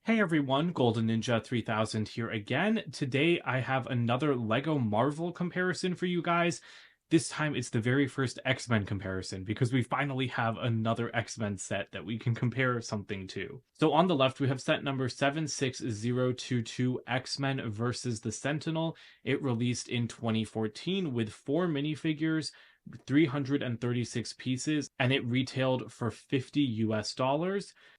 Hey everyone, Golden Ninja 3000 here again. Today I have another LEGO Marvel comparison for you guys. This time it's the very first X-Men comparison because we finally have another X-Men set that we can compare something to. So on the left we have set number 76022 X-Men versus the Sentinel. It released in 2014 with 4 minifigures, 336 pieces, and it retailed for $50 US.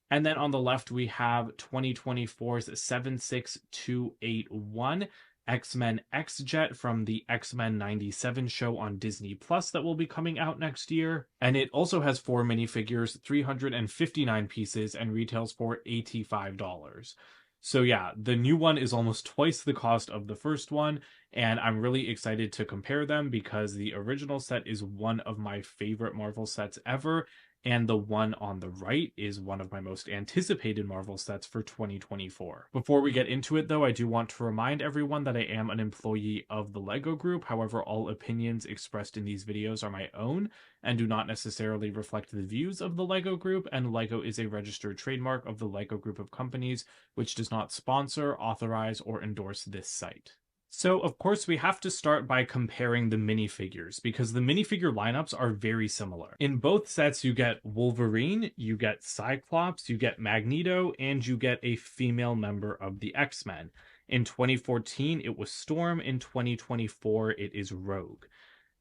And then on the left, we have 2024's 76281 X-Men X-Jet from the X-Men 97 show on Disney Plus that will be coming out next year. And it also has 4 minifigures, 359 pieces, and retails for $85. So yeah, the new one is almost twice the cost of the first one, and I'm really excited to compare them because the original set is one of my favorite Marvel sets ever, and the one on the right is one of my most anticipated Marvel sets for 2024. Before we get into it though, I do want to remind everyone that I am an employee of the LEGO Group. However, all opinions expressed in these videos are my own and do not necessarily reflect the views of the LEGO Group, and LEGO is a registered trademark of the LEGO Group of companies, which does not sponsor, authorize, or endorse this site. So, of course, we have to start by comparing the minifigures because the minifigure lineups are very similar. In both sets, you get Wolverine, you get Cyclops, you get Magneto, and you get a female member of the X-Men. In 2014, it was Storm. In 2024, it is Rogue.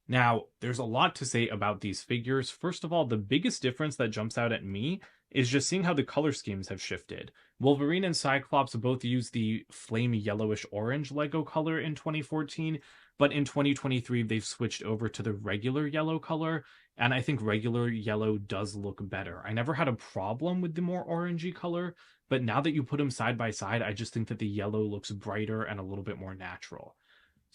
Now, there's a lot to say about these figures. First of all, the biggest difference that jumps out at me is just seeing how the color schemes have shifted. Wolverine and Cyclops both use the flame yellowish orange Lego color in 2014, but in 2023 they've switched over to the regular yellow color, and I think regular yellow does look better. I never had a problem with the more orangey color, but now that you put them side by side, I just think that the yellow looks brighter and a little bit more natural.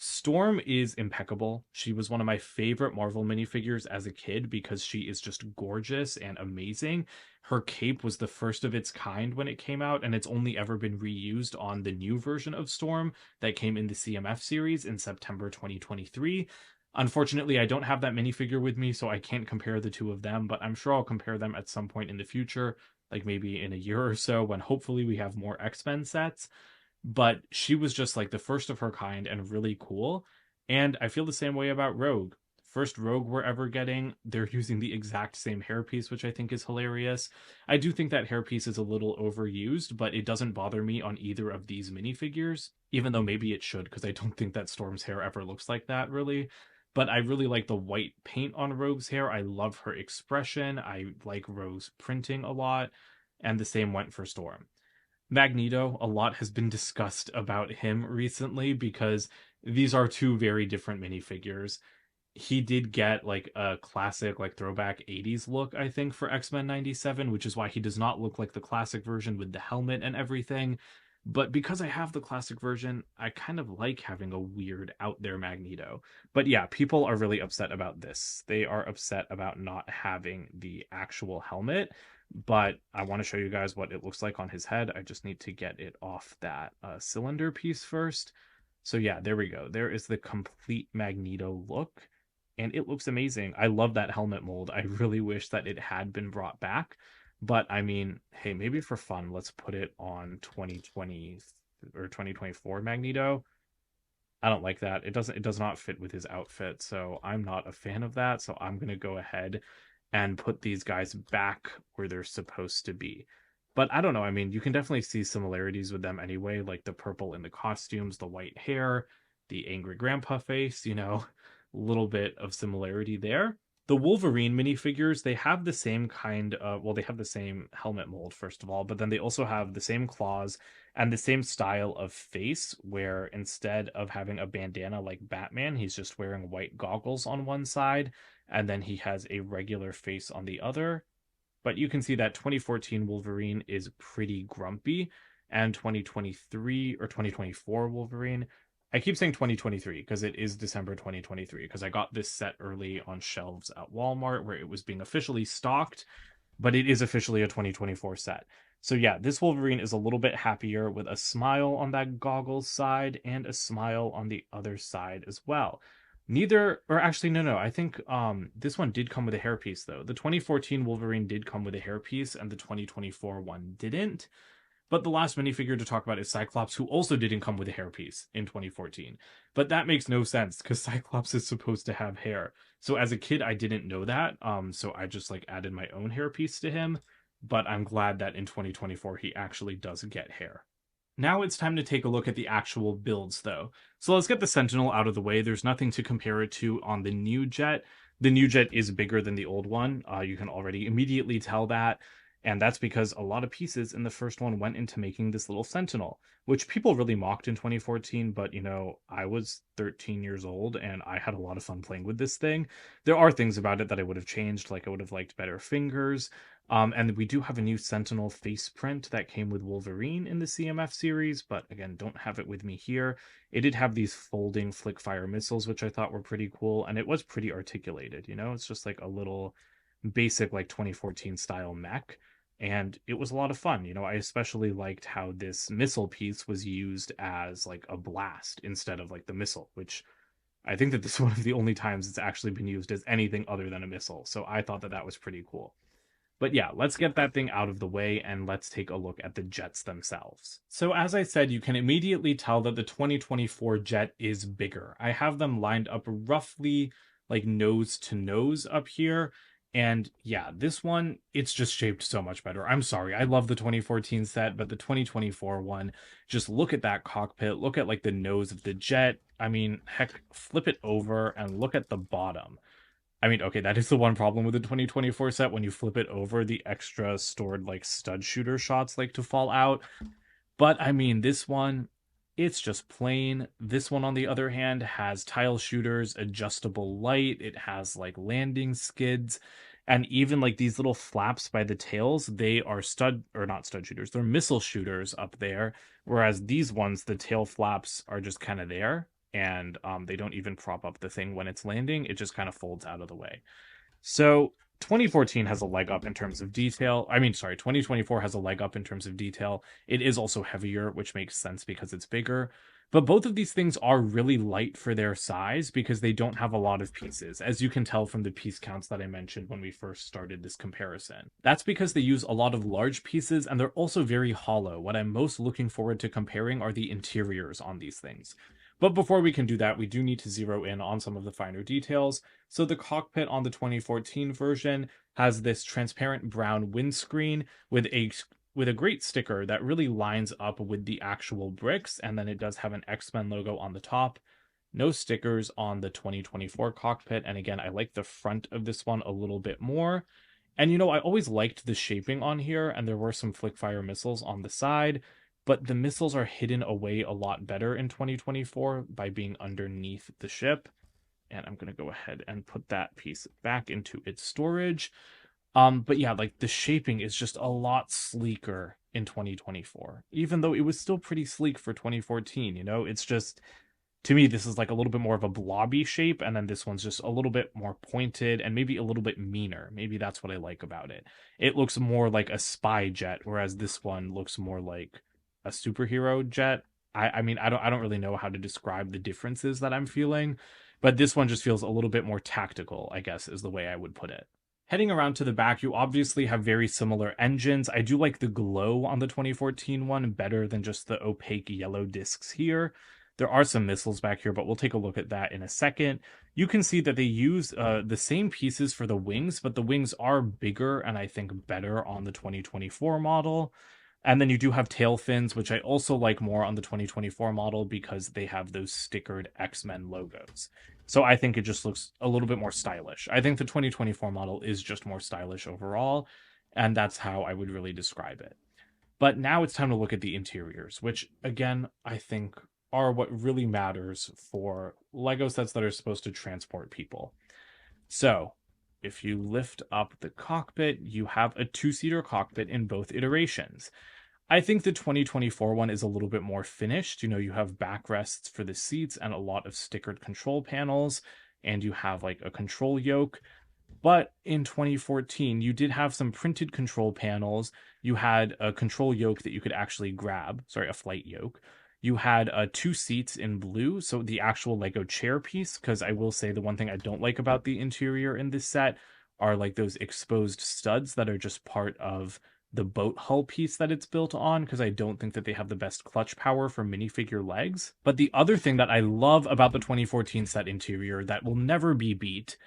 Storm is impeccable. She was one of my favorite Marvel minifigures as a kid because she is just gorgeous and amazing. Her cape was the first of its kind when it came out, and it's only ever been reused on the new version of Storm that came in the CMF series in September 2023. Unfortunately, I don't have that minifigure with me, so I can't compare the two of them, but I'm sure I'll compare them at some point in the future, like maybe in a year or so when hopefully we have more X-Men sets. But she was just like the first of her kind and really cool. And I feel the same way about Rogue. First Rogue we're ever getting, they're using the exact same hairpiece, which I think is hilarious. I do think that hairpiece is a little overused, but it doesn't bother me on either of these minifigures, even though maybe it should, because I don't think that Storm's hair ever looks like that, really. But I really like the white paint on Rogue's hair. I love her expression. I like Rogue's printing a lot, and the same went for Storm. Magneto, a lot has been discussed about him recently because these are two very different minifigures. He did get like a classic, like throwback 80s look, I think, for X-Men 97, which is why he does not look like the classic version with the helmet and everything. But because I have the classic version, I kind of like having a weird out there Magneto. But yeah, people are really upset about this. They are upset about not having the actual helmet, but I want to show you guys what it looks like on his head. I just need to get it off that cylinder piece first. So yeah, there we go. There is the complete Magneto look, and it looks amazing. I love that helmet mold. I really wish that it had been brought back, but I mean, hey, maybe for fun, let's put it on 2020 or 2024 Magneto. I don't like that. It does not fit with his outfit, so I'm not a fan of that. So I'm gonna go ahead and put these guys back where they're supposed to be. But I don't know. I mean, you can definitely see similarities with them anyway, like the purple in the costumes, the white hair, the angry grandpa face, a little bit of similarity there. The Wolverine minifigures, they have the same kind of, well, they have the same helmet mold, first of all, but then they also have the same claws and the same style of face, where instead of having a bandana like Batman, he's just wearing white goggles on one side, and then he has a regular face on the other. But you can see that 2014 Wolverine is pretty grumpy, and 2023 or 2024 Wolverine, I keep saying 2023 because it is December 2023, because I got this set early on shelves at Walmart where it was being officially stocked, but it is officially a 2024 set. So yeah, this Wolverine is a little bit happier with a smile on that goggles side and a smile on the other side as well. Neither, or actually, no, I think this one did come with a hairpiece though. The 2014 Wolverine did come with a hairpiece and the 2024 one didn't. But the last minifigure to talk about is Cyclops, who also didn't come with a hairpiece in 2014. But that makes no sense because Cyclops is supposed to have hair. So as a kid, I didn't know that. So I just like added my own hairpiece to him. But I'm glad that in 2024 he actually does get hair. Now it's time to take a look at the actual builds, though. So let's get the Sentinel out of the way. There's nothing to compare it to on the new jet. The new jet is bigger than the old one. You can already immediately tell that. And that's because a lot of pieces in the first one went into making this little Sentinel, which people really mocked in 2014. But, I was 13 years old and I had a lot of fun playing with this thing. There are things about it that I would have changed, like I would have liked better fingers. And we do have a new Sentinel face print that came with Wolverine in the CMF series, but again, don't have it with me here. It did have these folding flick fire missiles, which I thought were pretty cool, and it was pretty articulated, It's just like a little basic, like 2014 style mech, and it was a lot of fun. I especially liked how this missile piece was used as like a blast instead of like the missile, which I think that this is one of the only times it's actually been used as anything other than a missile, so I thought that that was pretty cool. But yeah, let's get that thing out of the way and let's take a look at the jets themselves. So as I said, you can immediately tell that the 2024 jet is bigger. I have them lined up roughly like nose to nose up here. And yeah, this one, it's just shaped so much better. I'm sorry, I love the 2014 set, but the 2024 one, just look at that cockpit, look at like the nose of the jet. I mean, heck, flip it over and look at the bottom. I mean, okay, that is the one problem with the 2024 set. When you flip it over, the extra stored like stud shooter shots like to fall out. But I mean, this one, it's just plain. This one, on the other hand, has tile shooters, adjustable light. It has like landing skids. And even like these little flaps by the tails, they are not stud shooters, they're missile shooters up there. Whereas these ones, the tail flaps are just kind of there, and they don't even prop up the thing when it's landing. It just kind of folds out of the way. So 2014 has a leg up in terms of detail. 2024 has a leg up in terms of detail. It is also heavier, which makes sense because it's bigger. But both of these things are really light for their size because they don't have a lot of pieces, as you can tell from the piece counts that I mentioned when we first started this comparison. That's because they use a lot of large pieces and they're also very hollow. What I'm most looking forward to comparing are the interiors on these things. But before we can do that, we do need to zero in on some of the finer details. So the cockpit on the 2014 version has this transparent brown windscreen with a great sticker that really lines up with the actual bricks, and then it does have an X-Men logo on the top. No stickers on the 2024 cockpit, and again, I like the front of this one a little bit more. And I always liked the shaping on here, and there were some flick-fire missiles on the side, but the missiles are hidden away a lot better in 2024 by being underneath the ship. And I'm going to go ahead and put that piece back into its storage. But yeah, like the shaping is just a lot sleeker in 2024, even though it was still pretty sleek for 2014. It's just, to me, this is like a little bit more of a blobby shape, and then this one's just a little bit more pointed and maybe a little bit meaner. Maybe that's what I like about it. It looks more like a spy jet, whereas this one looks more like a superhero jet. I mean, I don't really know how to describe the differences that I'm feeling, but this one just feels a little bit more tactical, I guess, is the way I would put it. Heading around to the back, you obviously have very similar engines. I do like the glow on the 2014 one better than just the opaque yellow discs here. There are some missiles back here, but we'll take a look at that in a second. You can see that they use the same pieces for the wings, but the wings are bigger and I think better on the 2024 model. And then you do have tail fins, which I also like more on the 2024 model because they have those stickered X-Men logos. So I think it just looks a little bit more stylish. I think the 2024 model is just more stylish overall, and that's how I would really describe it. But now it's time to look at the interiors, which again, I think are what really matters for Lego sets that are supposed to transport people. So if you lift up the cockpit, you have a two-seater cockpit in both iterations. I think the 2024 one is a little bit more finished. You have backrests for the seats and a lot of stickered control panels, and you have like a control yoke. But in 2014, you did have some printed control panels. You had a control yoke that you could actually grab. Sorry, a flight yoke. You had two seats in blue, so the actual Lego chair piece, because I will say the one thing I don't like about the interior in this set are like those exposed studs that are just part of the boat hull piece that it's built on, because I don't think that they have the best clutch power for minifigure legs. But the other thing that I love about the 2014 set interior that will never be beat,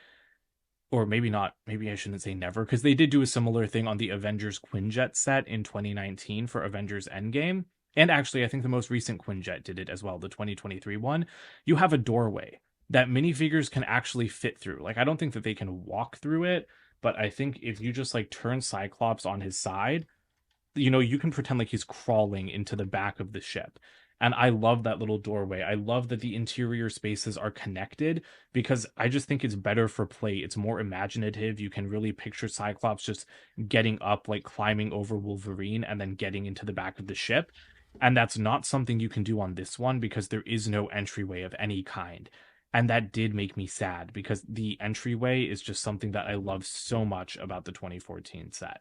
or maybe not, maybe I shouldn't say never, because they did do a similar thing on the Avengers Quinjet set in 2019 for Avengers Endgame. And actually, I think the most recent Quinjet did it as well, the 2023 one. You have a doorway that minifigures can actually fit through. Like, I don't think that they can walk through it, but I think if you just like turn Cyclops on his side, you can pretend like he's crawling into the back of the ship. And I love that little doorway. I love that the interior spaces are connected because I just think it's better for play. It's more imaginative. You can really picture Cyclops just getting up, like climbing over Wolverine and then getting into the back of the ship. And that's not something you can do on this one because there is no entryway of any kind. And that did make me sad because the entryway is just something that I love so much about the 2014 set.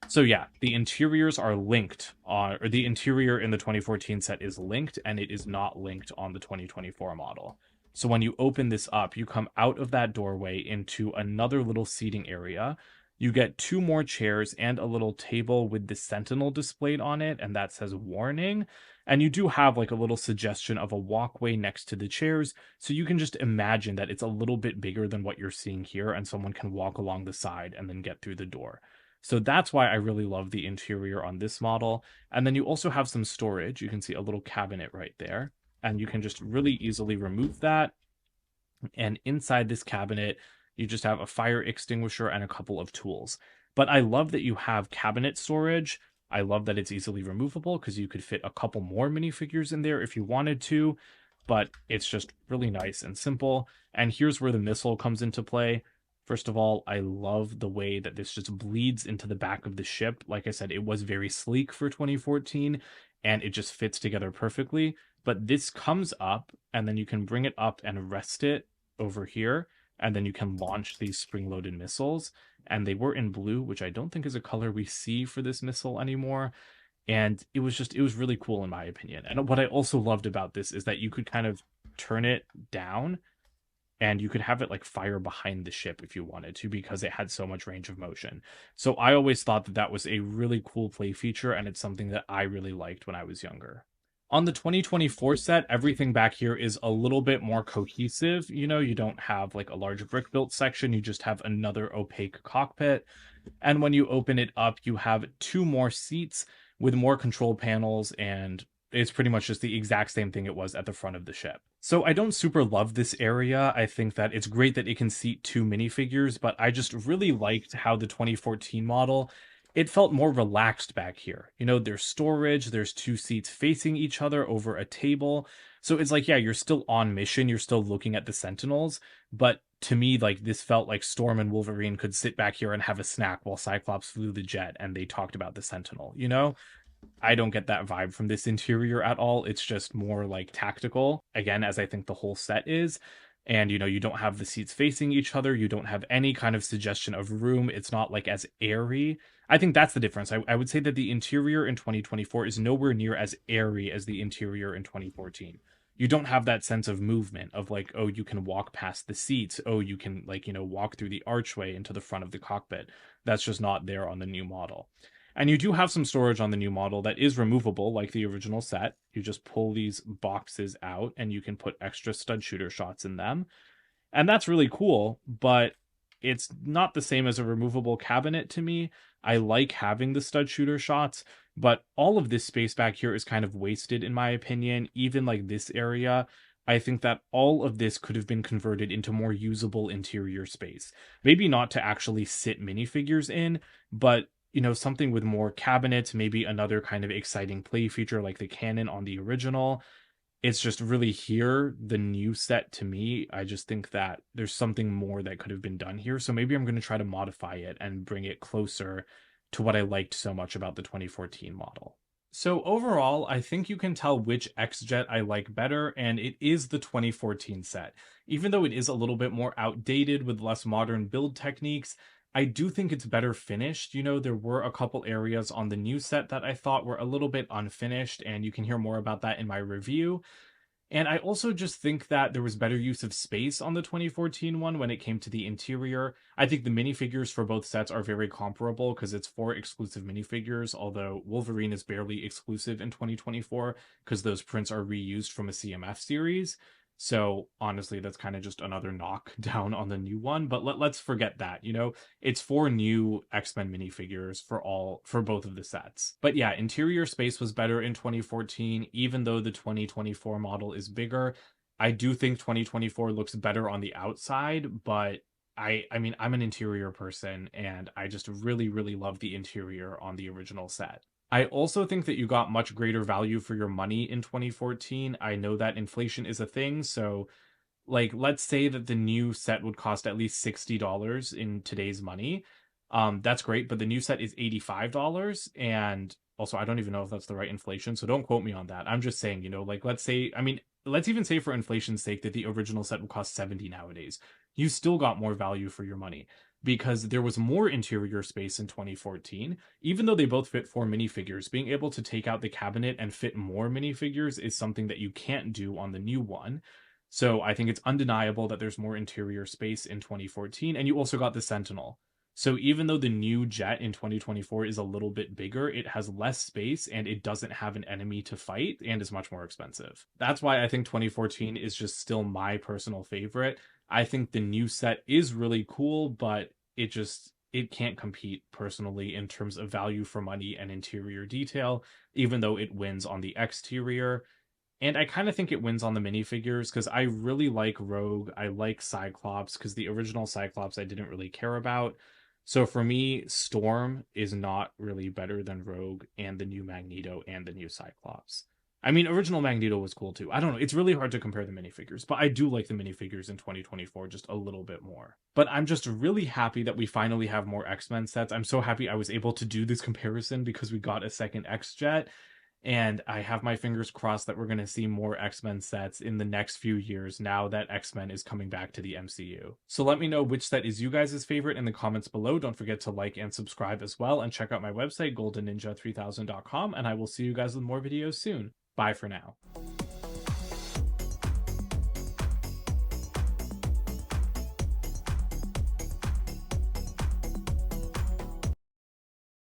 So yeah, the interiors are linked or the interior in the 2014 set is linked and it is not linked on the 2024 model. So when you open this up, you come out of that doorway into another little seating area. You get 2 more chairs and a little table with the Sentinel displayed on it, and that says warning. And you do have like a little suggestion of a walkway next to the chairs, so you can just imagine that it's a little bit bigger than what you're seeing here, and someone can walk along the side and then get through the door. So that's why I really love the interior on this model. And then you also have some storage. You can see a little cabinet right there. And you can just really easily remove that. And inside this cabinet, you just have a fire extinguisher and a couple of tools. But I love that you have cabinet storage. I love that it's easily removable because you could fit a couple more minifigures in there if you wanted to. But it's just really nice and simple. And here's where the missile comes into play. First of all, I love the way that this just bleeds into the back of the ship. Like I said, it was very sleek for 2014, and it just fits together perfectly. But this comes up, and then you can bring it up and rest it over here, and then you can launch these spring-loaded missiles. And they were in blue, which I don't think is a color we see for this missile anymore. And it was really cool in my opinion. And what I also loved about this is that you could kind of turn it down and you could have it like fire behind the ship if you wanted to because it had so much range of motion. So I always thought that that was a really cool play feature, and it's something that I really liked when I was younger. On the 2024 set, everything back here is a little bit more cohesive. You don't have like a large brick built section, you just have another opaque cockpit. And when you open it up, you have 2 more seats with more control panels, and it's pretty much just the exact same thing it was at the front of the ship. So I don't super love this area. I think that it's great that it can seat 2 minifigures, but I just really liked how the 2014 model, it felt more relaxed back here. There's storage, there's 2 seats facing each other over a table. So it's like, yeah, you're still on mission, you're still looking at the Sentinels, but to me, like, this felt like Storm and Wolverine could sit back here and have a snack while Cyclops flew the jet and they talked about the Sentinel, I don't get that vibe from this interior at all. It's just more like tactical, again, as I think the whole set is. And, you don't have the seats facing each other. You don't have any kind of suggestion of room. It's not like as airy. I think that's the difference. I would say that the interior in 2024 is nowhere near as airy as the interior in 2014. You don't have that sense of movement of like, oh, you can walk past the seats. Oh, you can like, walk through the archway into the front of the cockpit. That's just not there on the new model. And you do have some storage on the new model that is removable, like the original set. You just pull these boxes out and you can put extra stud shooter shots in them. And that's really cool, but it's not the same as a removable cabinet to me. I like having the stud shooter shots, but all of this space back here is kind of wasted in my opinion. Even like this area, I think that all of this could have been converted into more usable interior space. Maybe not to actually sit minifigures in, but something with more cabinets, maybe another kind of exciting play feature like the cannon on the original. It's just really here, the new set to me, I just think that there's something more that could have been done here. So maybe I'm going to try to modify it and bring it closer to what I liked so much about the 2014 model. So overall, I think you can tell which X-Jet I like better, and it is the 2014 set. Even though it is a little bit more outdated with less modern build techniques, I do think it's better finished. There were a couple areas on the new set that I thought were a little bit unfinished, and you can hear more about that in my review. And I also just think that there was better use of space on the 2014 one when it came to the interior. I think the minifigures for both sets are very comparable because it's 4 exclusive minifigures, although Wolverine is barely exclusive in 2024 because those prints are reused from a CMF series. So honestly, that's kind of just another knock down on the new one. But let's forget that. It's 4 new X-Men minifigures for both of the sets. But yeah, interior space was better in 2014, even though the 2024 model is bigger. I do think 2024 looks better on the outside, but I mean, I'm an interior person and I just really, really love the interior on the original set. I also think that you got much greater value for your money in 2014. I know that inflation is a thing, so like let's say that the new set would cost at least $60 in today's money. That's great, but the new set is $85, and also I don't even know if that's the right inflation, so don't quote me on that. I'm just saying, like let's even say for inflation's sake that the original set would cost 70 nowadays. You still got more value for your money because there was more interior space in 2014. Even though they both fit 4 minifigures, being able to take out the cabinet and fit more minifigures is something that you can't do on the new one. So I think it's undeniable that there's more interior space in 2014, and you also got the Sentinel. So even though the new jet in 2024 is a little bit bigger, it has less space and it doesn't have an enemy to fight and is much more expensive. That's why I think 2014 is just still my personal favorite. I think the new set is really cool, but it can't compete personally in terms of value for money and interior detail, even though it wins on the exterior. And I kind of think it wins on the minifigures because I really like Rogue. I like Cyclops because the original Cyclops I didn't really care about. So for me, Storm is not really better than Rogue and the new Magneto and the new Cyclops. I mean, original Magneto was cool too. I don't know. It's really hard to compare the minifigures, but I do like the minifigures in 2024 just a little bit more. But I'm just really happy that we finally have more X-Men sets. I'm so happy I was able to do this comparison because we got a second X-Jet. And I have my fingers crossed that we're going to see more X-Men sets in the next few years now that X-Men is coming back to the MCU. So let me know which set is you guys' favorite in the comments below. Don't forget to like and subscribe as well, and check out my website, goldenninja3000.com, and I will see you guys with more videos soon. Bye for now.